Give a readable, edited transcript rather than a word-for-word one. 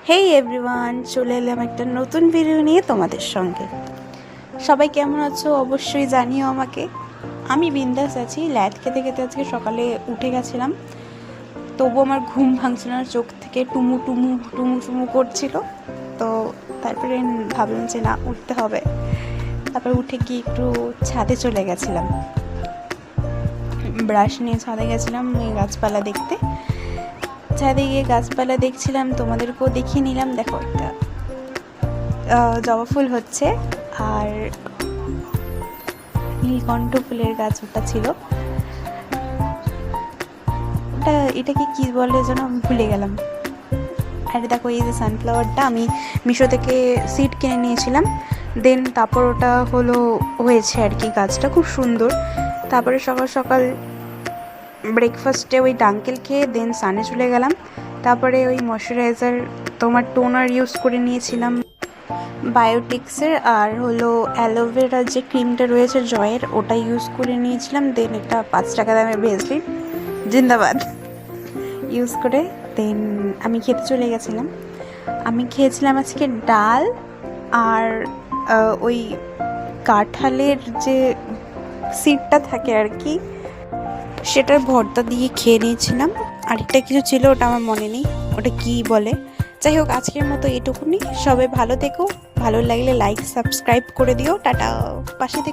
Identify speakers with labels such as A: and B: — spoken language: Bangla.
A: হেই এভরিওয়ান, চলে এলাম একটা নতুন ভিডিও নিয়ে তোমাদের সঙ্গে। সবাই কেমন আছো অবশ্যই জানিও আমাকে। আমি বিন্দাস আছি। ল্যাদ খেতে খেতে আজকে সকালে উঠে গেছিলাম, তবু আমার ঘুম ভাঙছিল না, চোখ থেকে টুমু টুমু টুমু টুমু করছিল। তো তারপরে ভাবলাম যে না, উঠতে হবে। তারপর উঠে গিয়ে একটু ছাদে চলে গেছিলাম, ব্রাশ নিয়ে ছাদে গেছিলাম এই গাছপালা দেখতে। ছাদে গিয়ে গাছপালা দেখছিলাম, তোমাদেরকেও দেখিয়ে নিলাম। দেখো, একটা জবা ফুল হচ্ছে, আর নীলকণ্ঠ ফুলের গাছ ওটা ছিল। এটাকে কি বলে যেন ভুলে গেলাম। আর দেখো, এই যে সানফ্লাওয়ারটা আমি মিশো থেকে সিড কিনে নিয়েছিলাম, দেন তারপর ওটা হয়েছে আর কি। গাছটা খুব সুন্দর। তারপরে সকাল সকাল ব্রেকফাস্টে ওই ডাঙ্কেল খেয়ে দেন সানে চলে গেলাম। তারপরে ওই ময়শ্চারাইজার, তোমার টোনার ইউজ করে নিয়েছিলাম বায়োটিক্সের, আর অ্যালোভেরার যে ক্রিমটা রয়েছে জয়ের, ওটা ইউজ করে নিয়েছিলাম। দেন একটা 5 টাকা দামের ভেসলিন জিন্দাবাদ ইউজ করে দেন আমি খেতে চলে গেছিলাম। আমি খেয়েছিলাম আজকে ডাল আর ওই কাঁঠালের যে সিডটা থাকে আর কি, সেটার ভর্তা দিয়ে খেয়ে নিয়েছিলাম। আরেকটা কিছু ছিল, ওটা আমার মনে নেই ওটা কি বলে। যাই হোক, আজকের মতো এটুকুনি। সবাই ভালো থেকো, ভালো লাগলে লাইক সাবস্ক্রাইব করে দিও। টাটা। পাশে থেকে